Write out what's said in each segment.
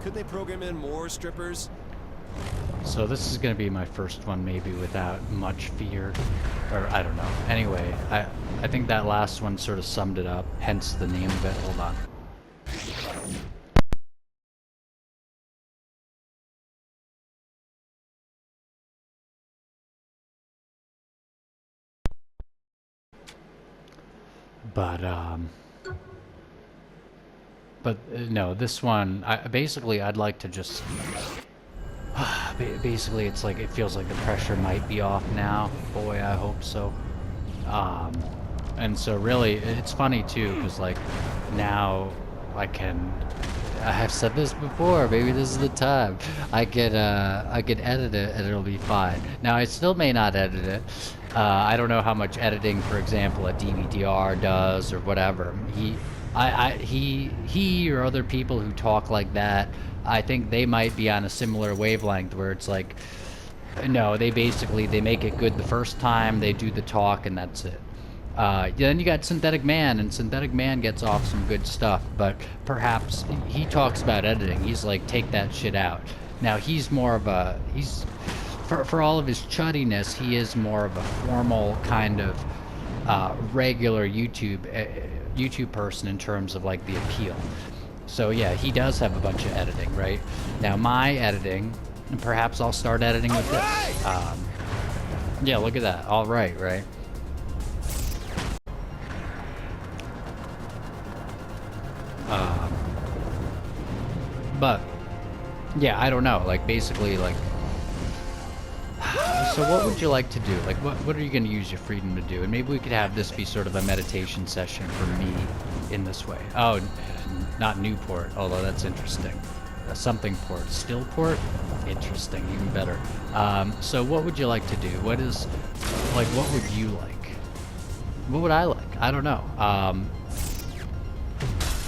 Could they program in more strippers? So this is going to be my first one, maybe without much fear, or I don't know. Anyway, I think that last one sort of summed it up, hence the name of it. Hold on. But no, this one, basically I'd like to just, basically it's like, it feels like the pressure might be off now. Boy, I hope so. And so really, it's funny too, because like, now I have said this before, maybe this is the time. I could edit it and it'll be fine. Now I still may not edit it. I don't know how much editing, for example, a DVDR does or whatever. He or other people who talk like that, I think they might be on a similar wavelength where it's like, no, they make it good the first time, they do the talk and that's it. Then you got Synthetic Man, and Synthetic Man gets off some good stuff, but perhaps he talks about editing. He's like, take that shit out. Now he's more of a, for all of his chuddiness, he is more of a formal kind of regular YouTube person in terms of like the appeal. So yeah, he does have a bunch of editing, right? Now my editing, and perhaps I'll start editing with this. Yeah, look at that. All right. But yeah, I don't know. Like basically, like. So what would you like to do? Like, what are you going to use your freedom to do? And maybe we could have this be sort of a meditation session for me in this way. Oh, not Newport, although that's interesting. Something port. Stillport? Interesting, even better. So what would you like to do? What would you like? What would I like? I don't know.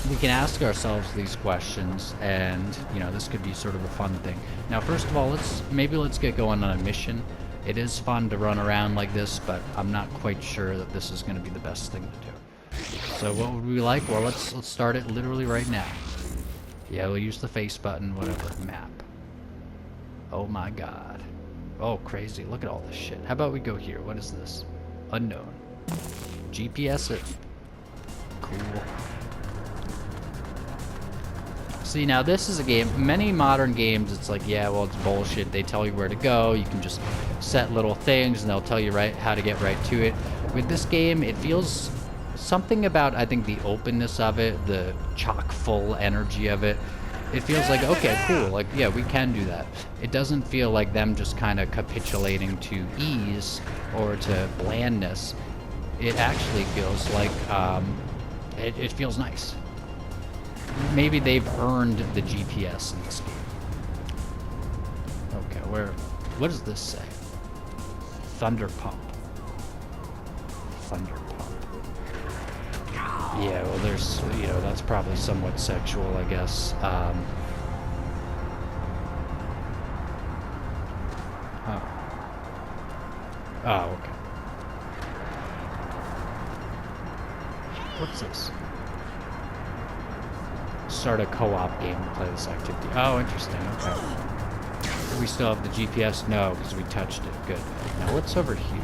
We can ask ourselves these questions, and this could be sort of a fun thing. Now, first of all, let's get going on a mission. It is fun to run around like this, but I'm not quite sure that this is going to be the best thing to do. So what would we like? Well, let's start it literally right now. Yeah, we'll use the face button, whatever. Map. Oh my god. Oh, crazy. Look at all this shit. How about we go here? What is this? Unknown. GPS it. Cool. See, now this is a game, many modern games, it's like, yeah, well, it's bullshit. They tell you where to go. You can just set little things and they'll tell you how to get right to it. With this game, it feels something about, I think, the openness of it, the chock full energy of it. It feels like, okay, cool, like, yeah, we can do that. It doesn't feel like them just kind of capitulating to ease or to blandness. It actually feels like, it feels nice. Maybe they've earned the GPS in this game. Okay, what does this say? Thunder Pump. Thunder Pump. Yeah, well, there's, that's probably somewhat sexual, I guess. Oh, okay. What's this? Start a co-op game to play this activity. Oh, interesting. Okay. We still have the GPS? No, because we touched it. Good. Now, what's over here?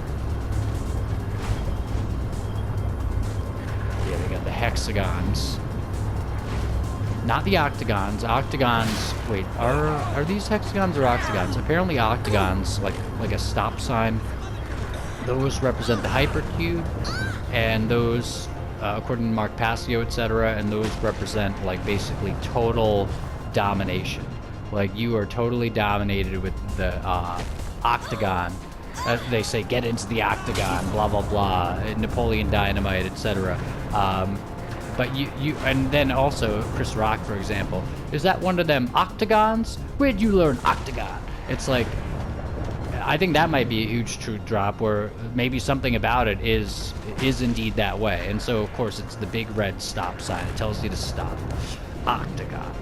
Yeah, they got the hexagons. Not the octagons. Octagons. Wait, are these hexagons or octagons? Apparently, octagons, like a stop sign. Those represent the hypercube, and those. According to Mark Passio, etc., and those represent, like, basically total domination. Like, you are totally dominated with the octagon. They say, get into the octagon, blah, blah, blah, Napoleon Dynamite, etc. But you, and then also, Chris Rock, for example, is that one of them octagons? Where'd you learn octagon? It's like, I think that might be a huge truth drop, where maybe something about it is indeed that way. And so, of course, it's the big red stop sign. It tells you to stop. Octagon.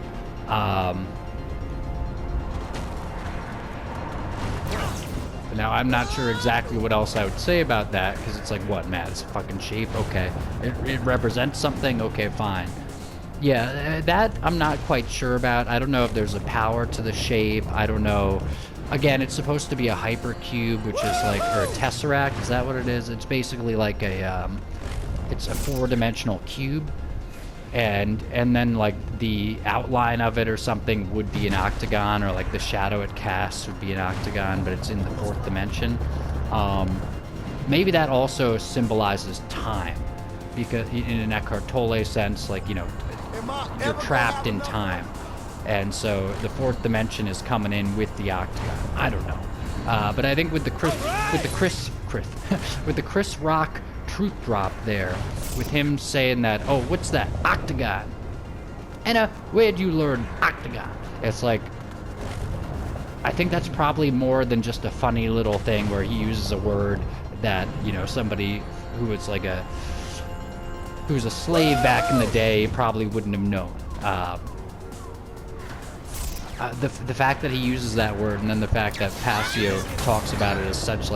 Now, I'm not sure exactly what else I would say about that, because it's like, what, Matt? It's a fucking shape? Okay. It represents something? Okay, fine. Yeah, that I'm not quite sure about. I don't know if there's a power to the shape. I don't know. Again, it's supposed to be a hypercube, which is like, or a tesseract. Is that what it is? It's basically like it's a four-dimensional cube, and then like the outline of it or something would be an octagon, or like the shadow it casts would be an octagon, but it's in the fourth dimension. Maybe that also symbolizes time, because in an Eckhart Tolle sense, like, you know, you're trapped in time, and so the fourth dimension is coming in with the octagon. I don't know, but I think with the Chris Rock truth drop there, with him saying that, oh, what's that octagon? Anna, where'd you learn octagon? It's like, I think that's probably more than just a funny little thing where he uses a word that, you know, somebody who was like who's a slave back in the day probably wouldn't have known. The fact that he uses that word, and then the fact that Passio talks about it as such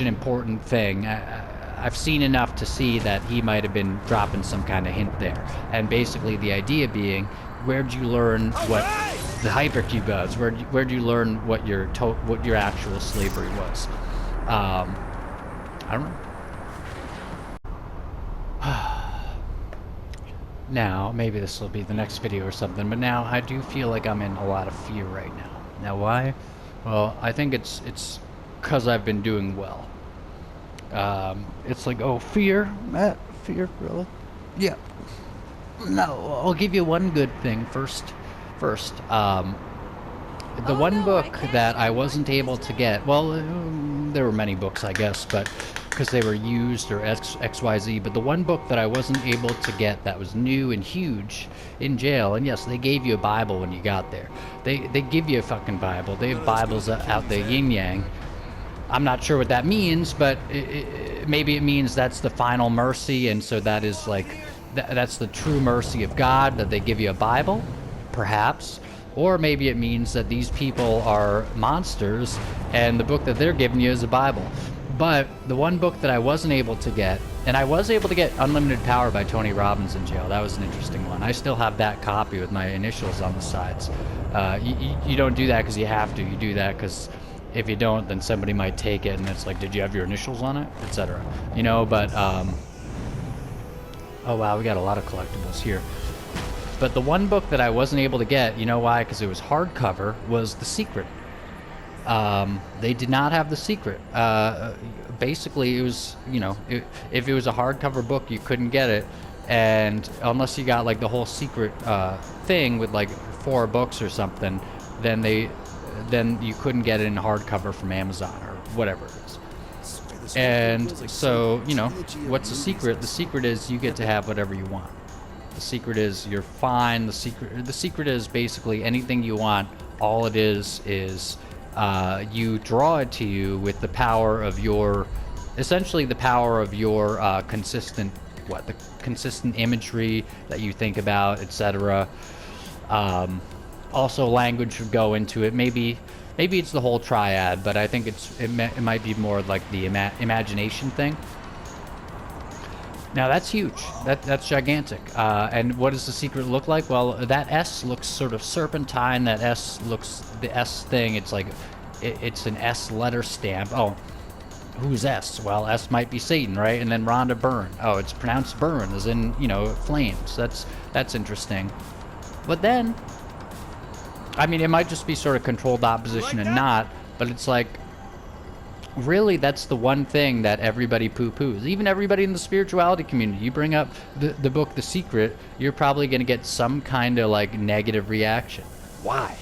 an important thing, I've seen enough to see that he might have been dropping some kind of hint there. And basically the idea being, where'd you learn what the hypercube was? Where'd you learn what your actual slavery was? I don't know. Now, maybe this will be the next video or something, but now I do feel like I'm in a lot of fear right now. Now, why? Well, I think it's because I've been doing well. It's like, oh, fear? Matt, fear, really? Yeah. No, I'll give you one good thing first. The one book that I wasn't able to get, well, there were many books, I guess, but because they were used or XYZ, but the one book that I wasn't able to get that was new and huge in jail, and yes, they gave you a Bible when you got there. They give you a fucking Bible. They have Bibles out there, yin yang. I'm not sure what that means, but maybe it means that's the final mercy, and so that is like, that's the true mercy of God, that they give you a Bible, perhaps. Or maybe it means that these people are monsters, and the book that they're giving you is a Bible. But the one book that I wasn't able to get, and I was able to get Unlimited Power by Tony Robbins in jail. That was an interesting one. I still have that copy with my initials on the sides. You don't do that because you have to. You do that because if you don't, then somebody might take it, and it's like, did you have your initials on it, etc. You know, but oh wow, we got a lot of collectibles here. But the one book that I wasn't able to get, you know why? Because it was hardcover, was The Secret. They did not have The Secret. Basically, it was, you know, if it was a hardcover book, you couldn't get it, and unless you got like the whole Secret thing with like 4 books or something, then you couldn't get it in hardcover from Amazon or whatever it is. And so, you know, what's The Secret? The secret is you get to have whatever you want. The secret is you're fine. The secret is basically anything you want. All it is you draw it to you with the power of your, essentially the power of your consistent imagery that you think about, etc. Also, language would go into it. Maybe it's the whole triad, but I think it might be more like the imagination thing. Now that's huge. That's gigantic. And what does The Secret look like? Well, that S looks sort of serpentine. That S looks, the S thing, it's like, it's an S letter stamp. Oh, who's S? Well, S might be Satan, right? And then Rhonda Byrne. Oh, it's pronounced Byrne, as in, you know, flames. That's interesting. But then, I mean, it might just be sort of controlled opposition and not, but it's like, really, that's the one thing that everybody poo-poos. Even everybody in the spirituality community. You bring up the book The Secret, you're probably going to get some kind of like negative reaction. Why?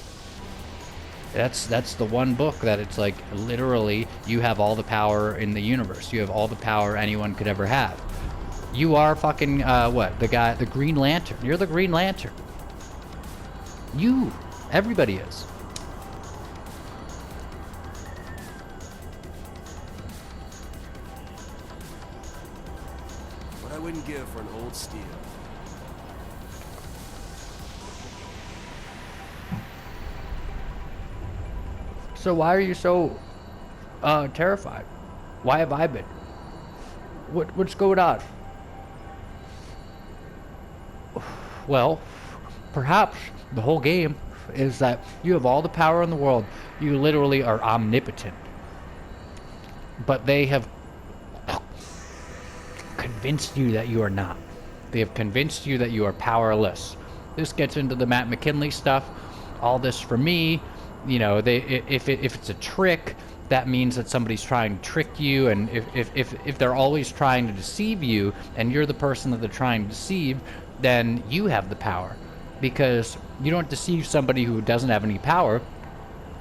That's the one book that it's like, literally, you have all the power in the universe. You have all the power anyone could ever have. You are fucking, the Green Lantern. You're the Green Lantern. Everybody is. What I wouldn't give for an old steel. So why are you so terrified? Why have I been? What's going on? Well, perhaps the whole game is that you have all the power in the world. You literally are omnipotent. But they have convinced you that you are not. They have convinced you that you are powerless. This gets into the Matt McKinley stuff. All this for me, you know, if it's a trick, that means that somebody's trying to trick you, and if they're always trying to deceive you, and you're the person that they're trying to deceive, then you have the power. Because you don't deceive somebody who doesn't have any power,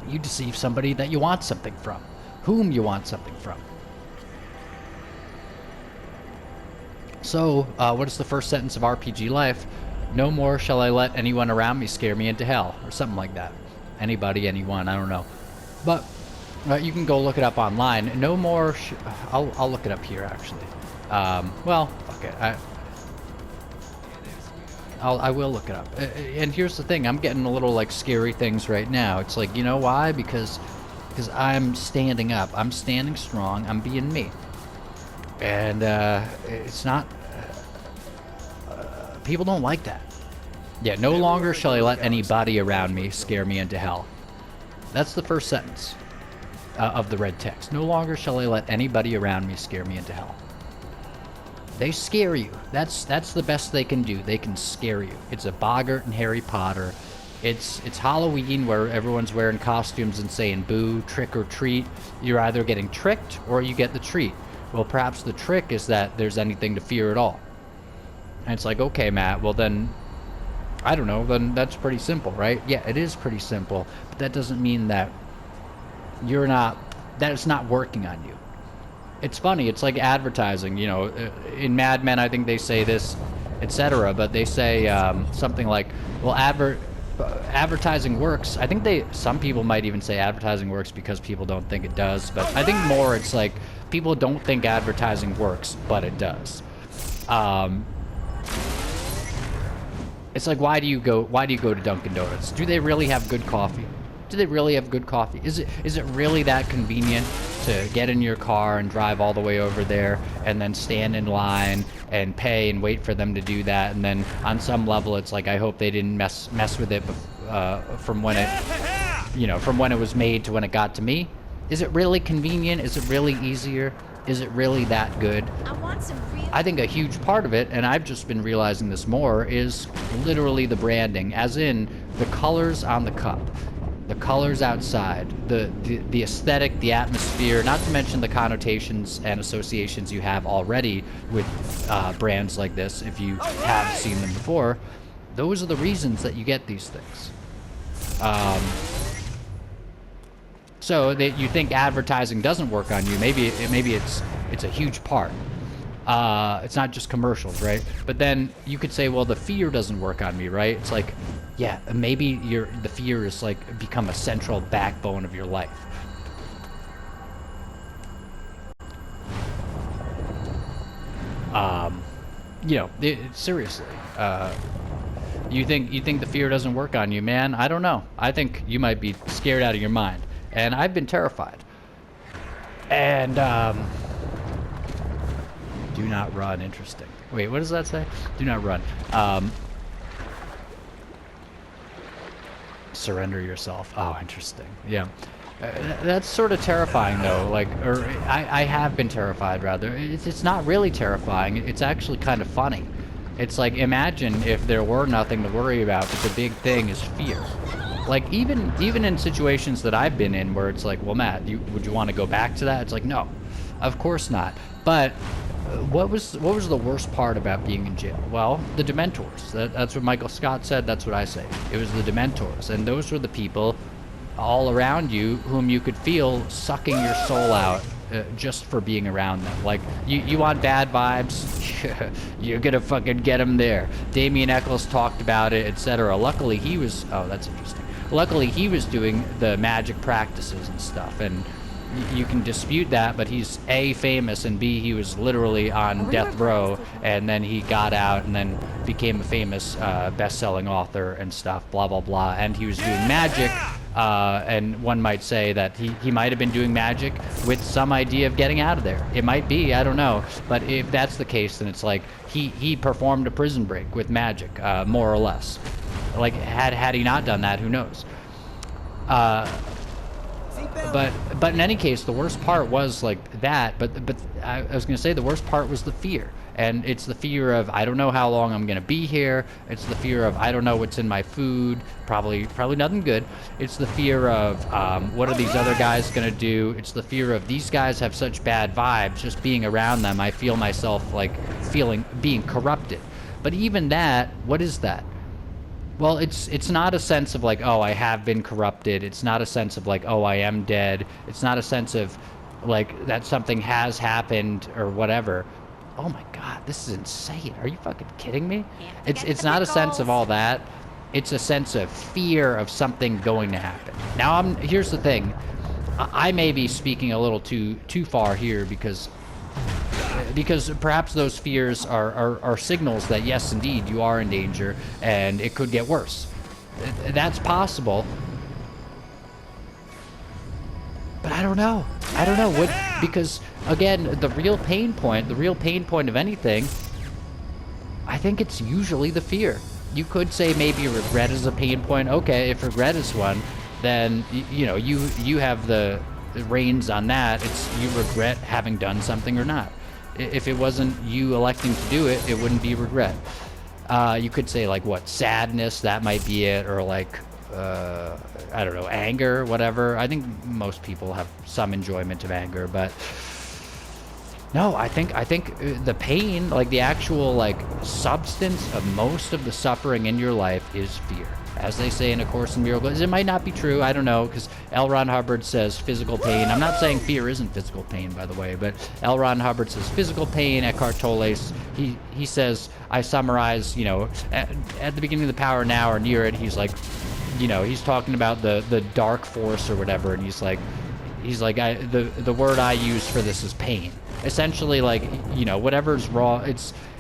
you deceive somebody that you want something from, whom you want something from. So, what is the first sentence of RPG Life? No more shall I let anyone around me scare me into hell, or something like that. Anybody, anyone, I don't know. But you can go look it up online. No more. I'll look it up here actually. Well, fuck it. I will look it up. And here's the thing: I'm getting a little like scary things right now. It's like, you know why? Because I'm standing up. I'm standing strong. I'm being me. And it's not. People don't like that. Yeah, no longer shall I let anybody around me scare me into hell. That's the first sentence of the red text. No longer shall I let anybody around me scare me into hell. They scare you. That's the best they can do. They can scare you. It's a Boggart and Harry Potter. It's Halloween where everyone's wearing costumes and saying boo, trick or treat. You're either getting tricked or you get the treat. Well, perhaps the trick is that there's anything to fear at all. And it's like, okay, Matt, well then, I don't know, then that's pretty simple, right? Yeah, it is pretty simple, but that doesn't mean that that it's not working on you. It's funny, it's like advertising, you know, in Mad Men, I think they say this, etc., but they say something like, well, advertising works. I think some people might even say advertising works because people don't think it does, but I think more it's like, people don't think advertising works, but it does. It's like, why do you go to Dunkin' Donuts? Do they really have good coffee? Do they really have good coffee? Is it really that convenient to get in your car and drive all the way over there and then stand in line and pay and wait for them to do that? And then on some level, it's like, I hope they didn't mess with it from when it was made to when it got to me. Is it really convenient? Is it really easier? Is it really that good? I think a huge part of it, and I've just been realizing this more, is literally the branding, as in the colors on the cup, the colors outside, the aesthetic, the atmosphere, not to mention the connotations and associations you have already with brands like this, if you have seen them before. Those are the reasons that you get these things. So that you think advertising doesn't work on you, maybe it's a huge part. It's not just commercials, right? But then you could say, well, the fear doesn't work on me, right? It's like, yeah, maybe the fear is like become a central backbone of your life. Seriously. You think the fear doesn't work on you, man? I don't know. I think you might be scared out of your mind. And I've been terrified. And, do not run. Interesting. Wait, what does that say? Do not run. Surrender yourself. Oh, interesting. Yeah. That's sort of terrifying, though. I have been terrified, rather. It's not really terrifying. It's actually kind of funny. It's like, imagine if there were nothing to worry about, but the big thing is fear. Like, even in situations that I've been in where it's like, well, Matt, would you want to go back to that? It's like, no, of course not. But what was the worst part about being in jail? Well, the Dementors. That's what Michael Scott said. That's what I say. It was the Dementors. And those were the people all around you whom you could feel sucking your soul out just for being around them. Like, you want bad vibes? You're gonna fucking get them there. Damien Eccles talked about it, etc. Luckily, he was... Oh, that's interesting. Luckily, he was doing the magic practices and stuff, and you can dispute that, but he's A, famous, and B, he was literally on death row, and then he got out and then became a famous best-selling author and stuff, blah, blah, blah, and he was doing magic And one might say that he might have been doing magic with some idea of getting out of there. It might be, I don't know. But if that's the case, then it's like he performed a prison break with magic, more or less. Like, had he not done that, who knows? But in any case, the worst part was like that. But I was gonna say the worst part was the fear, and it's the fear of I don't know how long I'm gonna be here. It's the fear of I don't know what's in my food. Probably nothing good. It's the fear of what are these other guys gonna do? It's the fear of these guys have such bad vibes. Just being around them, I feel myself like being corrupted. But even that, what is that? Well, it's not a sense of like, oh, I have been corrupted. It's not a sense of like, oh, I am dead. It's not a sense of like that something has happened or whatever. Oh my God, this is insane. Are you fucking kidding me? It's not a sense of all that. It's a sense of fear of something going to happen. Now, here's the thing. I may be speaking a little too far here because perhaps those fears are signals that yes, indeed, you are in danger and it could get worse. That's possible. But I don't know what, because again, the real pain point of anything, I think it's usually the fear. You could say maybe regret is a pain point. Okay, if regret is one, then you know, you have the reins on that. It's you regret having done something or not. If it wasn't you electing to do it, it wouldn't be regret. You could say like what, sadness, that might be it, or like I don't know, anger, whatever. I think most people have some enjoyment of anger, but no, I think the pain, like the actual like substance of most of the suffering in your life is fear. As they say in A Course in Miracles, it might not be true, I don't know, because L. Ron Hubbard says physical pain. I'm not saying fear isn't physical pain, by the way, but L. Ron Hubbard says physical pain. Eckhart Tolle, he says, I summarize, you know, at the beginning of The Power Now or near it, he's like, you know, he's talking about the dark force or whatever, and he's like the word I use for this is pain. Essentially, like, you know, whatever's wrong,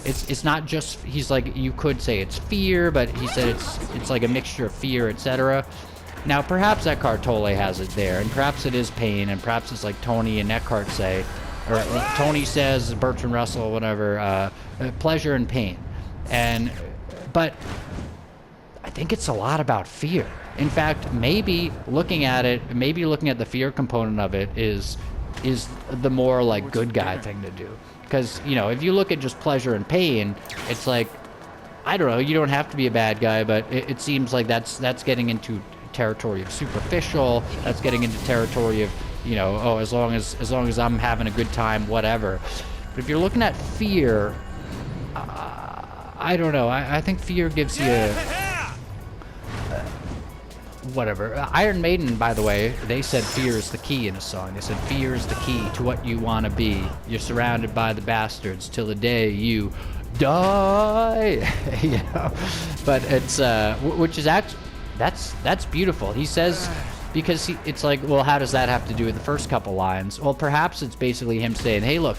it's not just, he's like, you could say it's fear, but he said it's like a mixture of fear, etc. Now, perhaps Eckhart Tolle has it there, and perhaps it is pain, and perhaps it's like Tony and Eckhart say, or Tony says, Bertrand Russell, whatever, pleasure and pain. But I think it's a lot about fear. In fact, maybe looking at the fear component of it is the more like good guy thing to do. Because, you know, if you look at just pleasure and pain, it's like, I don't know, you don't have to be a bad guy, but it seems like that's getting into territory of superficial. That's getting into territory of, you know, oh, as long as I'm having a good time, whatever. But if you're looking at fear, I don't know. I think fear gives you whatever. Iron Maiden, by the way, they said fear is the key in a song. They said fear is the key to what you want to be. You're surrounded by the bastards till the day you die. You know, but it's which is actually that's beautiful. He says, because it's like, well, how does that have to do with the first couple lines? Well, perhaps it's basically him saying, hey, look,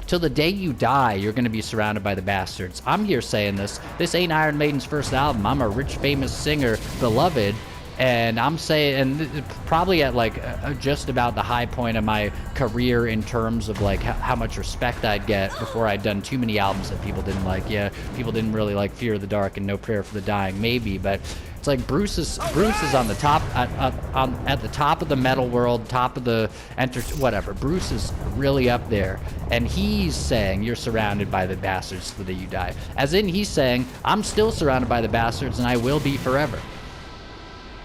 till the day you die, you're going to be surrounded by the bastards. I'm here saying this ain't Iron Maiden's first album. I'm a rich, famous singer, beloved. And I'm saying, and probably at like just about the high point of my career in terms of like how much respect I'd get before I'd done too many albums that people didn't like. Yeah, people didn't really like Fear of the Dark and No Prayer for the Dying, maybe, but it's like Bruce is on the top at the top of the metal world, top of the whatever. Bruce is really up there, and he's saying you're surrounded by the bastards till the day you die. As in, he's saying I'm still surrounded by the bastards, and I will be forever.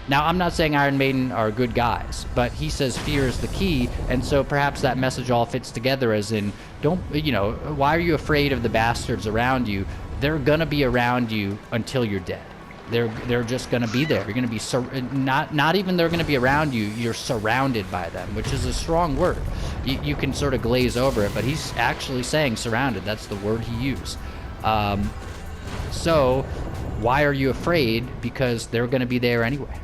Now, I'm not saying Iron Maiden are good guys, but he says fear is the key, and so perhaps that message all fits together as in, don't, you know, why are you afraid of the bastards around you? They're gonna be around you until you're dead. They're just gonna be there. You're gonna be, not even they're gonna be around you, you're surrounded by them, which is a strong word. You can sort of glaze over it, but he's actually saying surrounded. That's the word he used. So, why are you afraid? Because they're gonna be there anyway.